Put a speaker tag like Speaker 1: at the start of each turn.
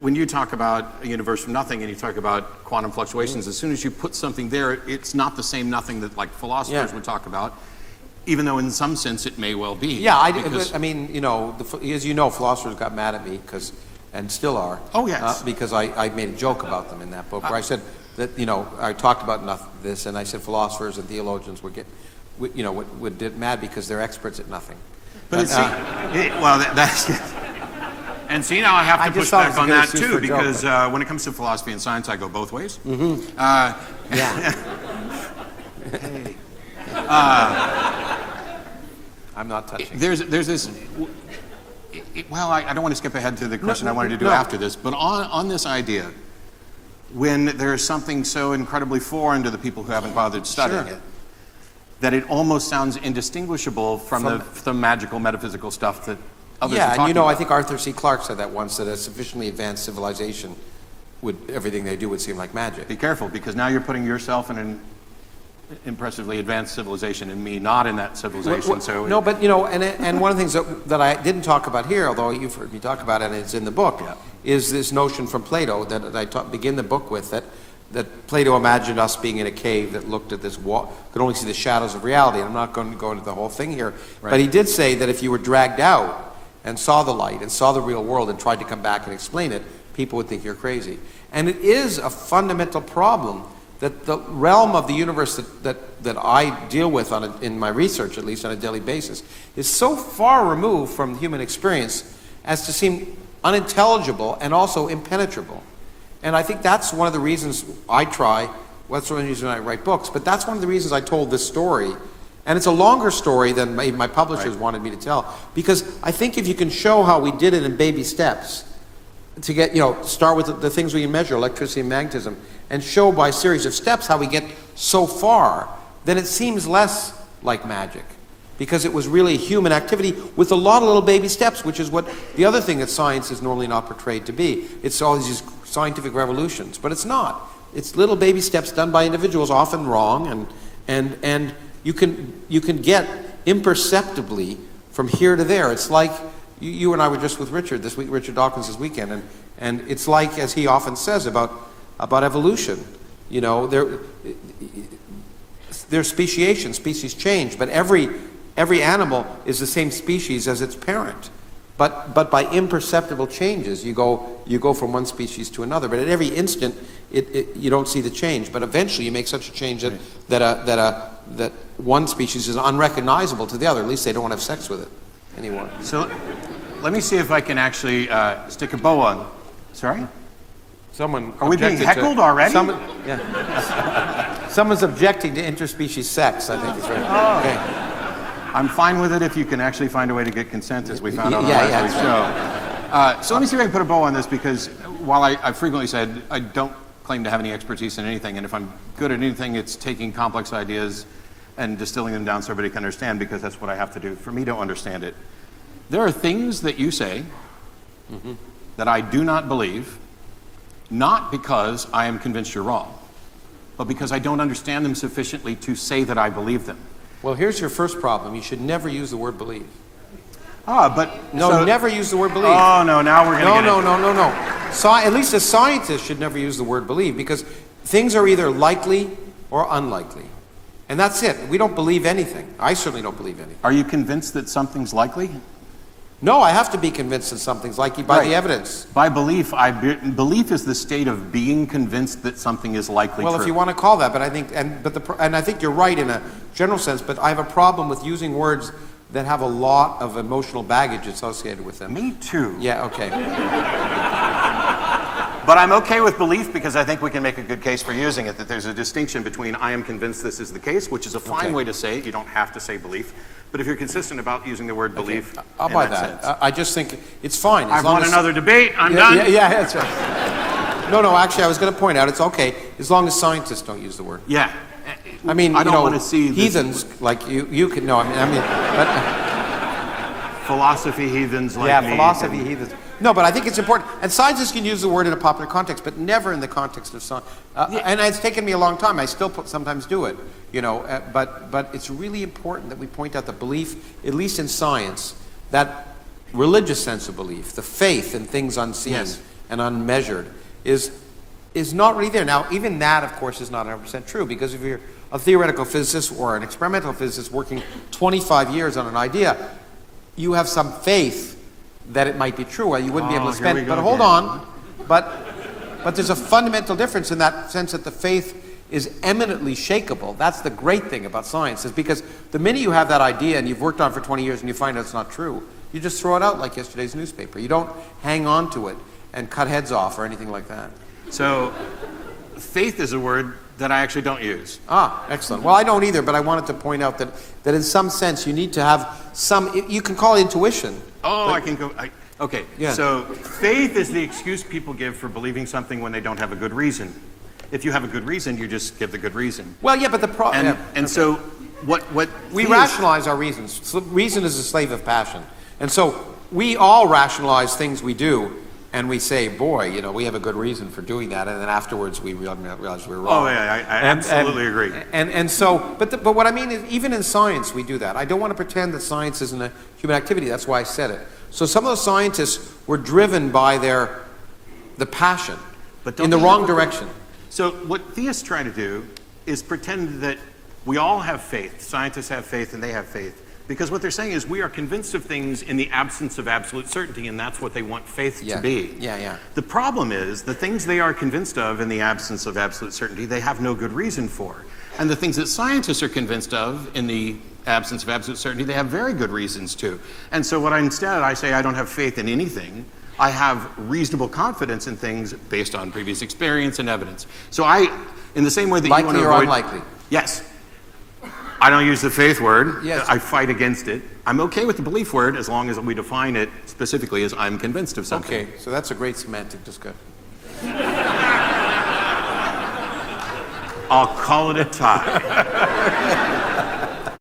Speaker 1: When you talk about a universe from nothing and you talk about quantum fluctuations, as soon as you put something there, it's not the same nothing that like philosophers would talk about, even though in some sense it may well be.
Speaker 2: Yeah, I mean, you know, as you know, philosophers got mad at me because, and still are.
Speaker 1: Oh, yes.
Speaker 2: Because I made a joke about them in that book where I said that, you know, I talked about this and I said philosophers and theologians would get mad because they're experts at nothing.
Speaker 1: But that's... And see, now I have to push back on that too, because when it comes to philosophy and science, I go both ways.
Speaker 2: Mm-hmm.
Speaker 1: Hey.
Speaker 2: I'm not touching.
Speaker 1: There's this. Well, I don't want to skip ahead to the question I wanted to do after this, but on this idea, when there's something so incredibly foreign to the people who haven't bothered studying it, that it almost sounds indistinguishable from the magical metaphysical stuff that others are talking
Speaker 2: and you know,
Speaker 1: about.
Speaker 2: I think Arthur C. Clarke said that once, that a sufficiently advanced civilization everything they do would seem like magic.
Speaker 1: Be careful, because now you're putting yourself in an impressively advanced civilization and me not in that civilization.
Speaker 2: But you know, and one of the things that I didn't talk about here, although you've heard me talk about it and it's in the book, is this notion from Plato that I begin the book with, that Plato imagined us being in a cave that looked at this wall, could only see the shadows of reality. And I'm not going to go into the whole thing here, but he did say that if you were dragged out and saw the light and saw the real world and tried to come back and explain it, people would think you're crazy. And it is a fundamental problem that the realm of the universe that I deal with in my research, at least on a daily basis, is so far removed from human experience as to seem unintelligible and also impenetrable. And I think that's one of the reasons I try, that's one of the reasons I write books, but that's one of the reasons I told this story. And it's a longer story than my publishers wanted me to tell, because I think if you can show how we did it in baby steps, to get, you know, start with the things we can measure, electricity and magnetism, and show by a series of steps how we get so far, then it seems less like magic, because it was really human activity with a lot of little baby steps, which is what the other thing that science is normally not portrayed to be. It's all these scientific revolutions, but it's not. It's little baby steps done by individuals, often wrong, and you can get imperceptibly from here to there. It's like you and I were just with Richard this week, Richard Dawkins this weekend, and it's like, as he often says about evolution. You know, there's speciation, species change, but every animal is the same species as its parent. But by imperceptible changes, you go from one species to another. But at every instant, you don't see the change. But eventually, you make such a change that one species is unrecognizable to the other. At least they don't want to have sex with it anymore.
Speaker 1: So, let me see if I can actually stick a bow on. Sorry?
Speaker 2: Are we being heckled
Speaker 1: already?
Speaker 2: Someone's objecting to interspecies sex, I think is right.
Speaker 1: Oh. Okay. I'm fine with it if you can actually find a way to get consent, as we found on the last show. So let me see if I can put a bow on this, because while I frequently said I don't claim to have any expertise in anything, and if I'm good at anything, it's taking complex ideas and distilling them down so everybody can understand, because that's what I have to do for me to understand it. There are things that you say that I do not believe, not because I am convinced you're wrong, but because I don't understand them sufficiently to say that I believe them.
Speaker 2: Well, here's your first problem. You should never use the word believe.
Speaker 1: No,
Speaker 2: never use the word believe.
Speaker 1: Oh, no, now we're going to
Speaker 2: No. At least a scientist should never use the word believe, because things are either likely or unlikely. And that's it. We don't believe anything. I certainly don't believe anything.
Speaker 1: Are you convinced that something's likely?
Speaker 2: No, I have to be convinced that something's likely by the evidence.
Speaker 1: By belief, belief is the state of being convinced that something is likely true.
Speaker 2: Well, if you want to call that, but I think, and I think you're right in a general sense, but I have a problem with using words that have a lot of emotional baggage associated with them.
Speaker 1: Me too.
Speaker 2: Yeah, okay.
Speaker 1: But I'm okay with belief, because I think we can make a good case for using it, that there's a distinction between I am convinced this is the case, which is a fine way to say it. You don't have to say belief. But if you're consistent about using the word belief,
Speaker 2: I'll buy that. I just think it's fine.
Speaker 1: I want another debate. I'm done.
Speaker 2: Yeah, that's right. No, actually, I was going to point out it's okay as long as scientists don't use the word.
Speaker 1: Yeah.
Speaker 2: I mean,
Speaker 1: I don't want to see
Speaker 2: heathens like you can. No, but
Speaker 1: philosophy heathens like me.
Speaker 2: Yeah, philosophy heathens. No, but I think it's important. And scientists can use the word in a popular context, but never in the context of science. And it's taken me a long time. I still sometimes do it, you know. But it's really important that we point out the belief, at least in science, that religious sense of belief, the faith in things unseen, and unmeasured is not really there. Now, even that, of course, is not 100% true, because if you're a theoretical physicist or an experimental physicist working 25 years on an idea, you have some faith that it might be true, or you wouldn't be able to spend it. But hold on, but there's a fundamental difference in that sense, that the faith is eminently shakable. That's the great thing about science, is because the minute you have that idea and you've worked on it for 20 years and you find out it's not true, you just throw it out like yesterday's newspaper. You don't hang on to it and cut heads off or anything like that.
Speaker 1: So, faith is a word that I actually don't use.
Speaker 2: Ah, excellent. Well, I don't either, but I wanted to point out that in some sense you need to have some, you can call it intuition.
Speaker 1: Oh, I can go, okay.
Speaker 2: Yeah.
Speaker 1: So, faith is the excuse people give for believing something when they don't have a good reason. If you have a good reason, you just give the good reason.
Speaker 2: Well, yeah, but the problem...
Speaker 1: So, what
Speaker 2: we rationalize our reasons. So reason is a slave of passion. And so, we all rationalize things we do, and we say, boy, you know, we have a good reason for doing that, and then afterwards we realize we're wrong.
Speaker 1: Oh, yeah, I absolutely agree.
Speaker 2: And so, but what I mean is, even in science we do that. I don't want to pretend that science isn't a human activity. That's why I said it. So some of the scientists were driven by the passion, but in the wrong direction.
Speaker 1: So what theists try to do is pretend that we all have faith. Scientists have faith and they have faith. Because what they're saying is we are convinced of things in the absence of absolute certainty, and that's what they want faith to be.
Speaker 2: Yeah.
Speaker 1: The problem is the things they are convinced of in the absence of absolute certainty, they have no good reason for. And the things that scientists are convinced of in the absence of absolute certainty, they have very good reasons to. And so instead I say I don't have faith in anything. I have reasonable confidence in things based on previous experience and evidence. So in the same way that
Speaker 2: likely
Speaker 1: you want to
Speaker 2: or
Speaker 1: avoid...
Speaker 2: unlikely?
Speaker 1: Yes. I don't use the faith word.
Speaker 2: Yes.
Speaker 1: I fight against it. I'm okay with the belief word as long as we define it specifically as I'm convinced of something.
Speaker 2: Okay, so that's a great semantic discussion.
Speaker 1: I'll call it a tie.